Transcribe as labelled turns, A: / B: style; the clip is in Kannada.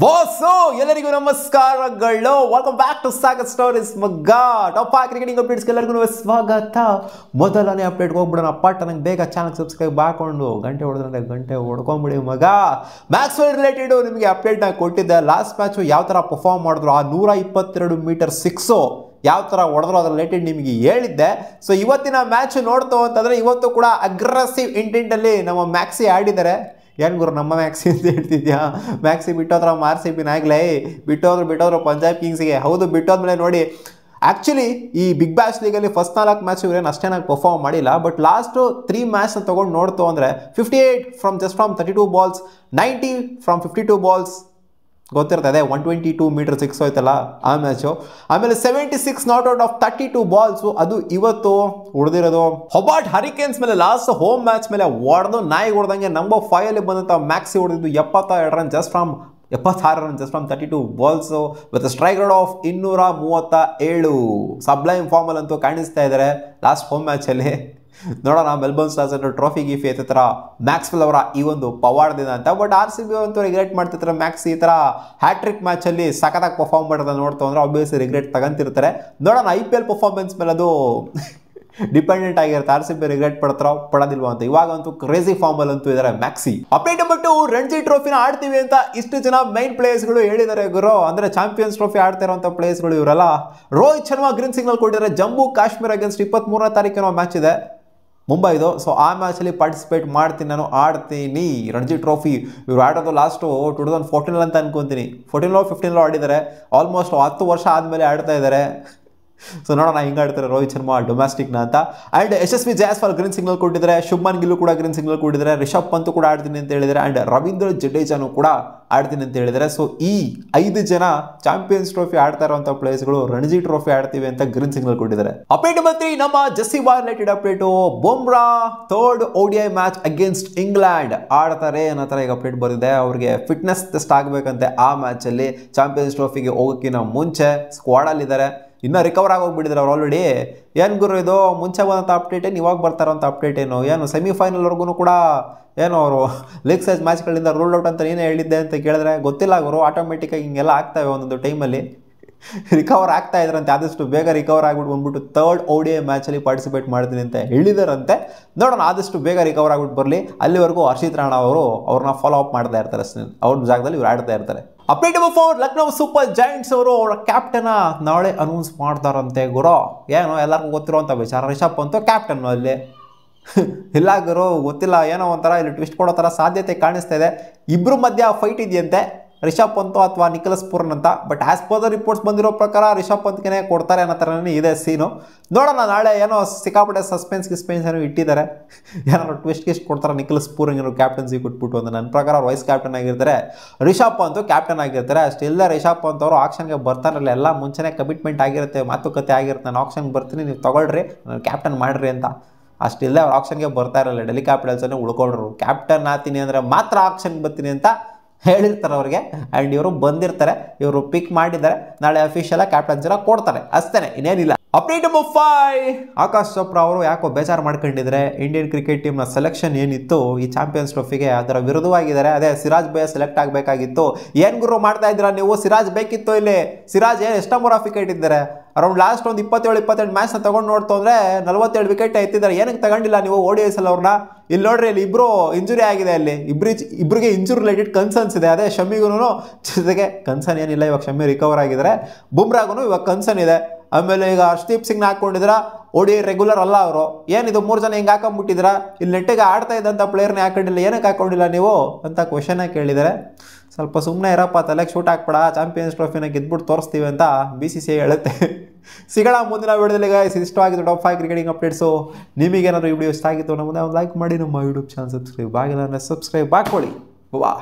A: ಬಾಸು ಎಲ್ಲರಿಗೂ ನಮಸ್ಕಾರಗಳು. Welcome back to Sagar stories ಮಗ್ಗ. ಟಾಪ್ ಕ್ರಿಕೆಟಿಂಗ್ ಅಪ್ಡೇಟ್ಸ್ ಎಲ್ಲರಿಗೂ ಸ್ವಾಗತ. ಮೊದಲನೇ ಅಪ್ಡೇಟ್ಗೆ ಹೋಗ್ಬಿಡೋಣ. ಅಪ್ಪ ನಂಗೆ ಬೇಗ ಚಾನಲ್ ಸಬ್ಸ್ಕ್ರೈಬ್ ಹಾಕೊಂಡು ಗಂಟೆ ಹೊಡ್ಕೊಂಬಿಡಿ ಮಗ. ಮ್ಯಾಕ್ಸ್ವೆಲ್ ರಿಲೇಟೆಡ್ ನಿಮಗೆ ಅಪ್ಡೇಟ್ನ ಕೊಟ್ಟಿದ್ದೆ. ಲಾಸ್ಟ್ ಮ್ಯಾಚು ಯಾವ ಥರ ಪರ್ಫಾರ್ಮ್ ಮಾಡಿದ್ರು, ಆ 122 ಮೀಟರ್ ಸಿಕ್ಸು ಯಾವ ಥರ ಹೊಡೆದ್ರು ಅದ್ರ ರಿಲೇಟೆಡ್ ನಿಮಗೆ ಹೇಳಿದ್ದೆ. ಸೊ ಇವತ್ತಿನ ಮ್ಯಾಚ್ ನೋಡ್ತು ಅಂತಂದರೆ ಇವತ್ತು ಕೂಡ ಅಗ್ರೆಸಿವ್ ಇಂಟೆಂಟಲ್ಲಿ ನಮ್ಮ ಮ್ಯಾಕ್ಸಿ ಆಡಿದ್ದಾರೆ. ಏನು ಗುರು ನಮ್ಮ ಮ್ಯಾಕ್ಸಿ ಅಂತ ಹೇಳ್ತಿದ್ಯಾ? ಮ್ಯಾಕ್ಸಿ ಬಿಟ್ಟೋದ್ರ RCB ನಾಗ್ಲೇ ಬಿಟ್ಟೋದ್ರು ಪಂಜಾಬ್ ಕಿಂಗ್ಸಿಗೆ. ಹೌದು, ಬಿಟ್ಟೋದ್ಮೇಲೆ ನೋಡಿ, ಆ್ಯಕ್ಚುಲಿ ಈ ಬಿಗ್ ಬ್ಯಾಶ್ ಲೀಗಲ್ಲಿ ಫಸ್ಟ್ 4 ಮ್ಯಾಚ್ ಇವರೇನು ಅಷ್ಟೇನಾಗಿ ಪರ್ಫಾರ್ಮ್ ಮಾಡಿಲ್ಲ. ಬಟ್ ಲಾಸ್ಟು 3 ಮ್ಯಾಚ್ನ ತೊಗೊಂಡು ನೋಡ್ತು ಅಂದರೆ 58 ಫ್ರಮ್ 32 ಬಾಲ್ಸ್, 90 ಫ್ರಮ್ 52 ಬಾಲ್ಸ್, ಗೊತ್ತಿರ್ತದೆ 122 ಮೀಟರ್ ಸಿಕ್ಸ್ ಹೋಯ್ತಲ್ಲ ಆ ಮ್ಯಾಚು. ಆಮೇಲೆ 76 ನಾಟ್ ಔಟ್ ಆಫ್ 32 ಬಾಲ್ಸು. ಅದು ಇವತ್ತು ಉಳಿದಿರೋದು ಹೊಬಾರ್ಟ್ ಹರಿಕೇನ್ಸ್ ಮೇಲೆ ಲಾಸ್ಟ್ ಹೋಮ್ ಮ್ಯಾಚ್ ಮೇಲೆ ಹೊಡೆದು ನಾಯಿ ಹೊಡೆದಂಗೆ ನಂಬರ್ 5 ಅಲ್ಲಿ ಬಂದಂಥ ಮ್ಯಾಕ್ಸಿ ಹೊಡೆದಿದ್ದು 72 run just from 32 balls with strike rate of 237. Sublime ಫಾರ್ಮಲ್ ಅಂತೂ ಕಾಣಿಸ್ತಾ ಇದ್ದಾರೆ ಲಾಸ್ಟ್ ಹೋಮ್ ಮ್ಯಾಚಲ್ಲಿ. ನೋಡೋಣ ಮೆಲ್ಬೋರ್ನ್ ಸ್ಟಾರ್ಸ್ ಅನ್ನೋ ಟ್ರೋಫಿ ಗಿಫಿ ಈ ಥರ ಮ್ಯಾಕ್ಸ್ವೆಲ್ ಅವರ ಈ ಒಂದು ಪವಾಡದಿಂದ ಅಂತ. ಬಟ್ RCB ಅಂತೂ ರಿಗ್ರೆಟ್ ಮಾಡ್ತಿರ್ತಾರೆ. ಮ್ಯಾಕ್ಸ್ ಈ ಥರ ಹ್ಯಾಟ್ರಿಕ್ ಮ್ಯಾಚಲ್ಲಿ ಸಖತ್ತಾಗಿ ಪರ್ಫಾರ್ಮ್ ಮಾಡೋದನ್ನ ನೋಡ್ತು ಅಂದರೆ ಆಬ್ವಿಯಸ್ಲಿ ರಿಗ್ರೆಟ್ ತಗೊಂತಿರ್ತಾರೆ. ನೋಡೋಣ IPL ಪರ್ಫಾರ್ಮೆನ್ಸ್ ಮೇಲೆ ಅದು ಡಿಪೆಂಡೆಂಟ್ ಆಗಿರುತ್ತೆ. RCB ರಿಗ್ರೆಟ್ ಪಡೋದಿಲ್ವ ಅಂತ. ಇವಾಗಂತೂ ಕ್ರೇಜಿ ಫಾರ್ಮಲ್ ಅಂತೂ ಇದ್ದಾರೆ ಮ್ಯಾಕ್ಸಿ. ಅಪ್ಡೇಟ್ ನಂಬರ್ 2, ರಣಜಿ ಟ್ರೋಫಿನ ಆಡ್ತೀವಿ ಅಂತ ಇಷ್ಟು ಜನ ಮೈನ್ ಪ್ಲೇಯರ್ಸ್ಗಳು ಹೇಳಿದ್ದಾರೆ ಗುರು. ಅಂದರೆ ಚಾಂಪಿಯನ್ಸ್ ಟ್ರೋಫಿ ಆಡ್ತಾ ಇರೋಂಥ ಪ್ಲೇಯರ್ಸ್ಗಳು ಇವರೆಲ್ಲ. ರೋಹಿತ್ ಶರ್ಮಾ ಗ್ರೀನ್ ಸಿಗ್ನಲ್ ಕೊಟ್ಟಿದ್ದಾರೆ. ಜಮ್ಮು ಕಾಶ್ಮೀರ ಅಗೇನ್ಸ್ಟ್ 23ನೇ ತಾರೀಕಿನ ಮ್ಯಾಚ್ ಇದೆ ಮುಂಬೈದು. ಸೊ ಆ ಮ್ಯಾಚಲ್ಲಿ ಪಾರ್ಟಿಸಿಪೇಟ್ ಮಾಡ್ತೀನಿ, ನಾನು ಆಡ್ತೀನಿ ರಣಜಿ ಟ್ರೋಫಿ. ಇವ್ರು ಆಡೋದು ಲಾಸ್ಟು 2014 ಅಂತ ಅನ್ಕೊತೀನಿ. 15 ಆಡಿದ್ದಾರೆ. ಆಲ್ಮೋಸ್ಟ್ 10 ವರ್ಷ ಆದಮೇಲೆ ಆಡ್ತಾ ಇದ್ದಾರೆ. ಸೊ ನೋಡೋಣ ಹಿಂಗೆ ಆಡ್ತಾರೆ ರೋಹಿತ್ ಶರ್ಮಾ ಡೊಮ್ಯಾಸ್ಟಿಕ್ನ ಅಂತ. And Yashasvi Jaiswal green signal ಕೊಟ್ಟಿದ್ದಾರೆ. ಶುಭ್ಮನ್ ಗಿಲ್ ಕೂಡ ಗ್ರೀನ್ ಸಿಗ್ನಲ್ ಕೊಟ್ಟಿದ್ದಾರೆ. ರಿಷಬ್ ಪಂತ್ ಕೂಡ ಆಡ್ತೀನಿ ಅಂತ ಹೇಳಿದ್ದಾರೆ. ಆ್ಯಂಡ್ ರವೀಂದ್ರ ಜಡೇಜಾನು ಕೂಡ ಆಡ್ತೀನಿ ಅಂತ ಹೇಳಿದ್ದಾರೆ. ಸೊ ಈ 5 ಜನ ಚಾಂಪಿಯನ್ಸ್ ಟ್ರೋಫಿ ಆಡ್ತಾ ಇರುವಂಥ ಪ್ಲೇಯರ್ಸ್ಗಳು ರಣಜಿ ಟ್ರೋಫಿ ಆಡ್ತೀವಿ ಅಂತ ಗ್ರೀನ್ ಸಿಗ್ನಲ್ ಕೊಟ್ಟಿದ್ದಾರೆ. ಅಪ್ಡೇಟ್ ಬಂದ್ರಿ ನಮ್ಮ ಜಸ್ಸಿಬಾರ್ related update. Bumrah 3rd ODI match against England ಆಡ್ತಾರೆ ಅನ್ನೋ ಥರ ಈಗ ಅಪ್ಡೇಟ್ ಬಂದಿದೆ. ಅವ್ರಿಗೆ ಫಿಟ್ನೆಸ್ ಟೆಸ್ಟ್ ಆಗಬೇಕಂತೆ ಆ ಮ್ಯಾಚಲ್ಲಿ. ಚಾಂಪಿಯನ್ಸ್ ಟ್ರೋಫಿಗೆ ಹೋಗೋಕ್ಕಿಂತ ಮುಂಚೆ ಸ್ಕ್ವಾಡಲ್ಲಿದ್ದಾರೆ. ಇನ್ನೂ ರಿಕವರ್ ಆಗೋಗ್ಬಿಟ್ಟಿದ್ದಾರೆ ಅವ್ರು ಆಲ್ರೆಡಿ. ಏನು ಗುರು ಇದು ಮುಂಚೆ ಬಂದಂಥ ಅಪ್ಡೇಟ್ ಏನು ಇವಾಗ ಬರ್ತಾರಂಥ ಅಪ್ಡೇಟ್ ಏನು ಸೆಮಿಫೈನಲ್ವರೆಗೂ ಕೂಡ ಏನು ಅವರು ಲೀಗ್ ಸೈಜ್ ಮ್ಯಾಚ್ಗಳಿಂದ ರೂಲ್ಡ್ ಔಟ್ ಅಂತ ನೀನೇ ಹೇಳಿದ್ದೆ ಅಂತ ಕೇಳಿದ್ರೆ ಗೊತ್ತಿಲ್ಲ ಗುರು. ಆಟೋಮೆಟಿಕ್ಕಾಗಿ ಹಿಂಗೆಲ್ಲ ಆಗ್ತವೆ ಒಂದೊಂದು ಟೈಮಲ್ಲಿ. ರಿಕವರ್ ಆಗ್ತಾ ಇದ್ರಂತೆ. ಆದಷ್ಟು ಬೇಗ ರಿಕವರ್ ಆಗ್ಬಿಟ್ಟು ಬಂದ್ಬಿಟ್ಟು 3rd ODI ಮ್ಯಾಚಲ್ಲಿ ಪಾರ್ಟಿಸಿಪೇಟ್ ಮಾಡ್ತೀನಿ ಅಂತ ಹೇಳಿದಾರಂತೆ. ನೋಡೋಣ ಆದಷ್ಟು ಬೇಗ ರಿಕವರ್ ಆಗ್ಬಿಟ್ಟು ಬರಲಿ. ಅಲ್ಲಿವರೆಗೂ ಹರ್ಷಿತ್ ರಾಣಾ ಅವರು ಅವ್ರನ್ನ ಫಾಲೋ ಅಪ್ ಮಾಡ್ತಾ ಇರ್ತಾರೆ ಅಷ್ಟೇ. ಅವ್ರ ಜಾಗದಲ್ಲಿ ಇವ್ರು ಆಡ್ತಾ ಇರ್ತಾರೆ. Update number 4, Lucknow super Giants ಅವರು ಅವರ ಕ್ಯಾಪ್ಟನ್ ನಾಳೆ ಅನೌನ್ಸ್ ಮಾಡ್ತಾರಂತೆ ಗುರು. ಏನು ಎಲ್ಲರಿಗೂ ಗೊತ್ತಿರುವಂಥ ವಿಚಾರ. ರಿಷಬ್ ಪಂತ್ ಕ್ಯಾಪ್ಟನ್ ಅಲ್ಲಿ ಇಲ್ಲ ಗುರು, ಗೊತ್ತಿಲ್ಲ. ಏನೋ ಒಂಥರ ಇಲ್ಲಿ ಟ್ವಿಸ್ಟ್ ಕೊಡೋ ಥರ ಸಾಧ್ಯತೆ ಕಾಣಿಸ್ತಾ ಇದೆ. ಇಬ್ಬರು ಮಧ್ಯ ಫೈಟ್ ಇದೆಯಂತೆ, ರಿಷಬ್ ಪಂತ್ ಅಥವಾ ನಿಖಲಸ್ ಪೂರನ್ ಅಂತ. But as per the reports ಬಂದಿರೋ ಪ್ರಕಾರ ರಿಷಬ್ ಪಂತ್ಗೆ ಕೊಡ್ತಾರೆ ಅನ್ನೋ ಥರನೇ ಇದೆ ಸೀನು. ನೋಡೋಣ ನಾಳೆ ಏನೋ ಸಿಕ್ಕಾಪಟ್ಟೆ ಸಸ್ಪೆನ್ಸ್ ಏನೋ ಇಟ್ಟಿದ್ದಾರೆ. ಏನಾದ್ರು ಟ್ವಿಸ್ಟ್ ಕೊಡ್ತಾರೆ ನಿಖಲಸ್ ಪೂರನ್ ಏನೋ ಕ್ಯಾಪ್ಟನ್ಸಿ ಕೊಟ್ಬಿಟ್ಟು ಅಂತ. ನನ್ನ ಪ್ರಕಾರ ವೈಸ್ ಕ್ಯಾಪ್ಟನ್ ಆಗಿರ್ತಾರೆ, ರಿಷಬ್ ಪಂತ್ ಕ್ಯಾಪ್ಟನ್ ಆಗಿರ್ತಾರೆ. ಅಷ್ಟಿಲ್ಲ ರಿಷಬ್ ಪಂತ್ ಅವರು ಆಕ್ಷನ್ಗೆ ಬರ್ತಾರಲ್ಲ, ಎಲ್ಲ ಮುಂಚೆನೇ ಕಮಿಟ್ಮೆಂಟ್ ಆಗಿರುತ್ತೆ, ಮಾತುಕತೆ ಆಗಿರುತ್ತೆ. ನಾನು ಆಕ್ಷನ್ಗೆ ಬರ್ತೀನಿ, ನೀವು ತೊಗೊಳ್ರಿ, ನಾನು ಕ್ಯಾಪ್ಟನ್ ಮಾಡಿರಿ ಅಂತ. ಅಷ್ಟಿಲ್ಲ ಅವ್ರು ಆಕ್ಷನ್ಗೆ ಬರ್ತಾ ಇರಲ್ಲ. ಡೆಲ್ಲಿ ಕ್ಯಾಪಿಟಲ್ಸನ್ನೇ ಉಳ್ಕೊಂಡ್ರು. ಕ್ಯಾಪ್ಟನ್ ಆಗ್ತೀನಿ ಅಂದರೆ ಮಾತ್ರ ಆಕ್ಷನ್ಗೆ ಬರ್ತೀನಿ ಅಂತ ಹೇಳಿರ್ತಾರೆ ಅವ್ರಿಗೆ. ಆ್ಯಂಡ್ ಇವರು ಬಂದಿರ್ತಾರೆ, ಇವರು ಪಿಕ್ ಮಾಡಿದ್ದಾರೆ. ನಾಳೆ ಅಫಿಷಿಯಲ್ ಕ್ಯಾಪ್ಟನ್ಸಿನ ಕೊಡ್ತಾರೆ ಅಷ್ಟೇ, ಇನ್ನೇನಿಲ್ಲ. ಅಪ್ಡೇಟ್ ನಂಬರ್ 5, ಆಕಾಶ್ ಚೋಪ್ರಾ ಅವರು ಯಾಕೋ ಬೇಜಾರು ಮಾಡ್ಕೊಂಡಿದ್ದಾರೆ. ಇಂಡಿಯನ್ ಕ್ರಿಕೆಟ್ ಟೀಮ್ನ ಸೆಲೆಕ್ಷನ್ ಏನಿತ್ತು ಈ ಚಾಂಪಿಯನ್ಸ್ ಟ್ರೋಫಿಗೆ ಅದರ ವಿರುದ್ಧವಾಗಿದ್ದಾರೆ. ಅದೇ ಸಿರಾಜ್ ಭಯ್ಯ ಸೆಲೆಕ್ಟ್ ಆಗಬೇಕಾಗಿತ್ತು. ಏನು ಗುರು ಮಾಡ್ತಾ ಇದ್ದೀರಾ ನೀವು? ಸಿರಾಜ್ ಬೇಕಿತ್ತು ಇಲ್ಲಿ. ಸಿರಾಜ್ ಏನು ಎಷ್ಟು ನಂಬರ್ ಆಫ್ ವಿಕೆಟ್ ಇದ್ದಾರೆ? ಅರೌಂಡ್ ಲಾಸ್ಟ್ ಒಂದು 27 ಮ್ಯಾಚ್ನ ತೊಗೊಂಡು ನೋಡ್ತು ಅಂದರೆ 47 ವಿಕೆಟ್ ಎತ್ತಿದ್ದಾರೆ. ಏನಕ್ಕೆ ತಗೊಂಡಿಲ್ಲ ನೀವು ODIs ಅಲ್ಲಿ ಅವ್ರನ್ನ? ಇಲ್ಲಿ ನೋಡ್ರಿ, ಇಲ್ಲಿ ಇಬ್ಬರು ಇಂಜುರಿ ಆಗಿದೆ. ಅಲ್ಲಿ ಇಬ್ಬರಿಗೆ ಇಂಜುರಿ ರಿಲೇಟೆಡ್ ಕನ್ಸರ್ನ್ಸ್ ಇದೆ. ಅದೇ ಶಮಿಗೂ ಜೊತೆಗೆ ಕನ್ಸರ್ನ್ ಏನಿಲ್ಲ. ಇವಾಗ ಶಮಿ ರಿಕವರ್ ಆಗಿದ್ದಾರೆ. ಬುಮ್ರಾಗೂ ಇವಾಗ ಕನ್ಸರ್ನ್ ಇದೆ. ಆಮೇಲೆ ಈಗ ಹರ್ಷದೀಪ್ ಸಿಂಗ್ನ ಹಾಕ್ಕೊಂಡಿದ್ರ. ODI ರೆಗ್ಯುಲರ್ ಅಲ್ಲ ಅವರು. ಏನಿದು 3 ಜನ ಹಿಂಗೆ ಹಾಕೊಂಡ್ಬಿಟ್ಟಿದ್ರ? ಇಲ್ಲಿ ನೆಟ್ಟಿಗೆ ಆಡ್ತಾ ಇದ್ದಂಥ ಪ್ಲೇಯರ್ನೇ ಹಾಕೊಂಡಿಲ್ಲ, ಏನಕ್ಕೆ ಹಾಕೊಂಡಿಲ್ಲ ನೀವು ಅಂತ ಕ್ವೆಶನ್ ಕೇಳಿದ್ದಾರೆ. ಸ್ವಲ್ಪ ಸುಮ್ಮನೆ ಇರಪ್ಪ, ತಲೆಗೆ ಶೂಟ್ ಹಾಕ್ಬೇಡ, ಚಾಂಪಿಯನ್ಸ್ ಟ್ರೋಫಿನ ಗೆದ್ಬಿಟ್ಟು ತೋರಿಸ್ತೀವಿ ಅಂತ BCCI ಹೇಳುತ್ತೆ. ಸಿಗೋಣ ಮುಂದಿನ ವಿಡಿಯೋದಲ್ಲಿ ಗೈಸ್. ಇಷ್ಟವಾಗಿತ್ತು ಟಾಪ್ 5 ಕ್ರಿಕೆಟಿಂಗ್ ಅಪ್ಡೇಟ್ಸು. ನಿಮಗೇನಾದರೂ ಈ ವಿಡಿಯೋ ಇಷ್ಟ ಆಗಿತ್ತು ನಮ್ಮದೇ ಒಂದು ಲೈಕ್ ಮಾಡಿ, ನಮ್ಮ ಯೂಟ್ಯೂಬ್ ಚಾನಲ್ ಸಬ್ಸ್ಕ್ರೈಬ್ ಆಗಿಲ್ಲ ಅಂದರೆ ಸಬ್ಸ್ಕ್ರೈಬ್ ಹಾಕ್ಕೊಳ್ಳಿ. ವಾ.